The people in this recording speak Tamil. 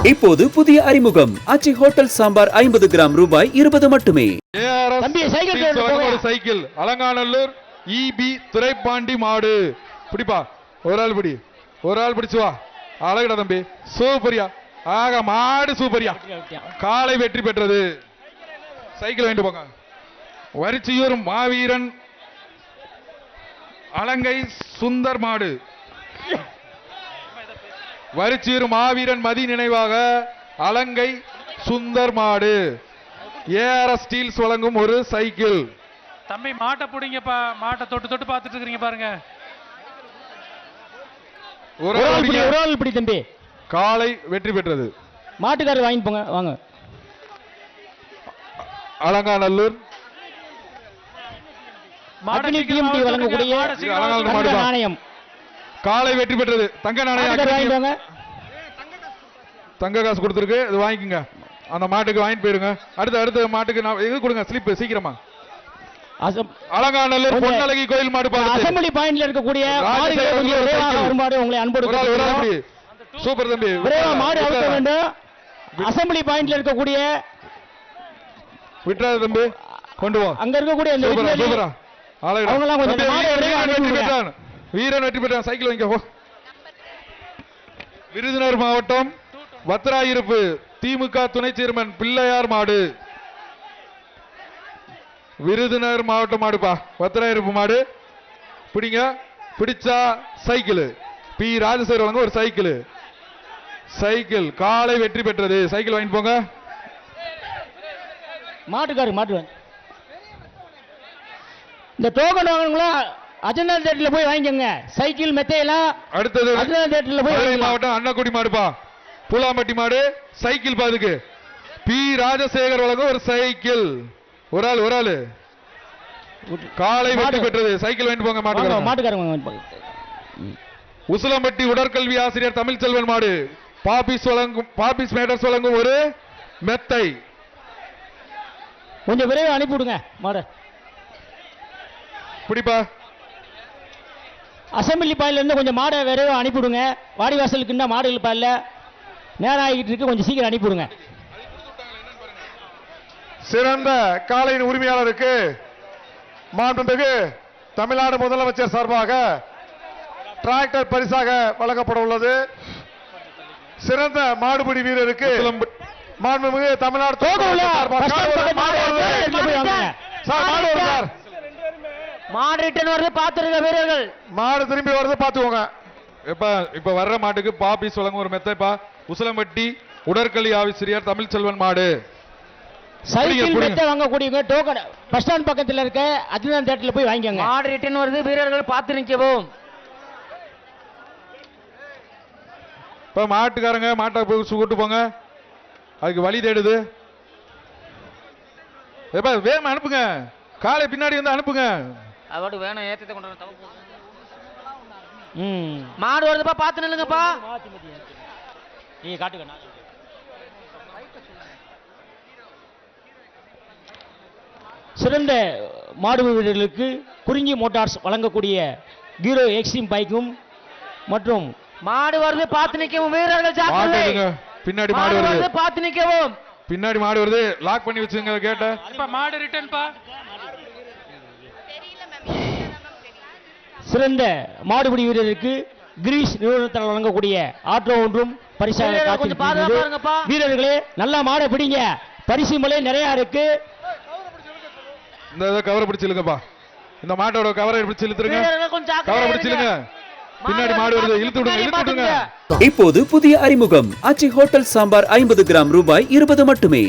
இப்போது புதிய அறிமுகம் ஆச்சி ஹோட்டல் சாம்பார் 50 கிராம் ரூபாய் 20 மட்டுமே. சைக்கிள் அலங்காநல்லூர் இபி துரைப்பாண்டி மாடு. பிடிப்பா, ஒரு ஆள் பிடி, ஒரு ஆள் பிடிச்சு வா. அழகுடா தம்பி, சூப்பரியா. ஆக மாடு சூப்பரியா, காலை வெற்றி பெற்றது. சைக்கிள் வேண்டு போங்க. வரிச்சியூர் மாவீரன் அலங்கை சுந்தர் மாடு. வரிச்சியூர் மாவீரன் மதி நினைவாக அலங்கை சுந்தர் மாடு. ஏஆர்எஸ் ஸ்டீல்ஸ் வழங்கும் ஒரு சைக்கிள். தம்பி மாட்டை பிடிங்கப்பா, மாட்டை தொட்டு தொட்டு பார்த்துட்டு இருக்கீங்க பாருங்க. ஒரு ஆள் பிடி தம்பி. காலை வெற்றி பெற்றது. மாட்டுக்காரர் வாங்கி போங்க வாங்க. அலங்காநல்லூர் வழங்கக்கூடிய நாணயம் காலை வெற்றி பெற்றது. தங்க நாணயம், தங்க காசு கொடுத்துருக்கு, இது வாங்கிக்கோங்க. அந்த மாட்டுக்கு வாங்கிட்டு போயிருங்க. அடுத்த மாட்டுக்கு இது கொடுங்க, ஸ்லிப் சீக்கிரமா. அலங்காநல்லூர் பொன்னழகி கோயில் மாடு. அசெம்பிளி பாயிண்ட்ல இருக்கக்கூடிய உங்களை அன்போடு சூப்பர் தம்பி, மாடு அவுக்க வேண்டும். அசெம்பிளி பாயிண்ட்ல இருக்கக்கூடிய விட்டுறாது தம்பி, கொண்டு வா. அங்க இருக்கக்கூடிய வீரன் வெற்றி பெற்றான். சைக்கிள் வாங்கிக்கோ. விருதுநகர் மாவட்டம் வத்திராயிருப்பு திமுக துணை சேர்மன் பிள்ளையார் மாடு. விருதுநகர் மாவட்டம் மாடுப்பா, வத்திராயிருப்பு மாடு. பிடிங்க, பிடிச்சா சைக்கிள். பி ராஜசேகர் வழங்க ஒரு சைக்கிள். சைக்கிள் காலை வெற்றி பெற்றது. சைக்கிள் வாங்கிட்டு போங்க. மாட்டு இந்த டோக்கன் வாங்கணுங்களா? அஜந்தா தேட்டர்ல போய் வாங்கிக்கோங்க. சைக்கிள் மெத்தையெல்லாம் அடுத்தது அஜந்தா தேட்டர்ல போய் மாவட்டம் அன்னக்குடி மாடுப்பா, பூலாம்பட்டி மாடு. சைக்கிள் பாதுக்கு பி ராஜசேகர் வழங்க ஒரு சைக்கிள். ஒரு ஆள் காலை வெற்றி பெற்றது. சைக்கிள் வாங்கிட்டு போங்க. மாட்டுக்காரங்க. உசிலம்பட்டி உடற்கல்வி ஆசிரியர் தமிழ்ச்செல்வன் மாடு. பாபிஸ் மேடர்ஸ் வழங்கும் ஒரு மெத்தை. கொஞ்சம் விரைவு அனுப்பிவிடுங்க மாடு. பிடிப்பா. அசம்பிளி பாயில இருந்து கொஞ்சம் மாடை விரைவு அனுப்பிவிடுங்க. வாடிவாசலுக்கு இன்னும் மாடுகள் பாயில நேரம் ஆகிட்டு இருக்கு, கொஞ்சம் சீக்கிரம் அனுப்பிவிடுங்க. சிறந்த காளையின் உரிமையாளருக்கு மாண்புமிகு தமிழ்நாடு முதலமைச்சர் சார்பாக டிராக்டர் பரிசாக வழங்கப்பட உள்ளது. சிறந்த மாடுபிடி வீரருக்கு மாண்புமிகு தமிழ்நாடு மாடு ரிட்டர்ன் வருது, பாத்துருங்க வீரர்கள். மாடு திரும்பி வருது, பாத்துக்கோங்க. இப்ப வர்ற மாட்டுக்கு பாபிஸ் வழங்கும் ஒரு மெத்தைப்பா. உசிலம்பட்டி உடற்கல்வி ஆசிரியர் தமிழ்ச்செல்வன் மாடு. சைக்கிள் மெத்தை வாங்கக்கூடிய டோக்கன் பஸ் ஸ்டாண்ட் பக்கத்தில் இருக்க அஜந்தா தேட்டர்ல போய் வாங்கிக்கோங்க. மாடு ரிட்டர்ன் வருது, வீரர்கள் பார்த்து நிற்கவும். இப்ப மாட்டுக்காரங்க மாட்டை கூட்டு போங்க. அதுக்கு வழி தேடுது. வேகமா அனுப்புங்க. காலை பின்னாடி வந்து அனுப்புங்க. அதோட வேணும் ஏத்தத்தை கொண்டு வர மாடு வருதுப்பா, பார்த்து நில்லுங்கப்பா. நீங்க காட்டுங்க. சிறந்த மாடு வீரர்களுக்கு குறிஞ்சி மோட்டார்ஸ் வழங்கக்கூடிய ஹீரோ எக்ஸ்ட்ரீம் பைக்கும் மற்றும் மாடு வருது, பார்த்து நிற்கவும் வீரர்கள். பின்னாடி மாடு வருது, பார்த்து நிற்கவும். பின்னாடி மாடு வருது, லாக் பண்ணி வச்சுங்க. கேட்ட மாடு ரிட்டர்ன் பா. சிறந்த மாடுபிடி வீரருக்கு கிரீஷ் நிறுவனத்தால் வழங்கக்கூடிய ஆட்டோ ஒன்றும் பரிசாக. வீரர்களே நல்லா மாடை பிடிங்க, பரிசு மலை நிறைய இருக்கு. இந்த கவரை பிடிச்சு இழுங்கப்பா. இந்த மாட்டோட கவரை பிடிச்சு இழுத்துருங்க. கவரை பிடிச்சு இழுங்க. பின்னாடி மாடு வருது, இழுத்து விடுங்க. இப்போது புதிய அறிமுகம் ஆச்சி ஹோட்டல் சாம்பார் 50 கிராம் ரூபாய் 20 மட்டுமே.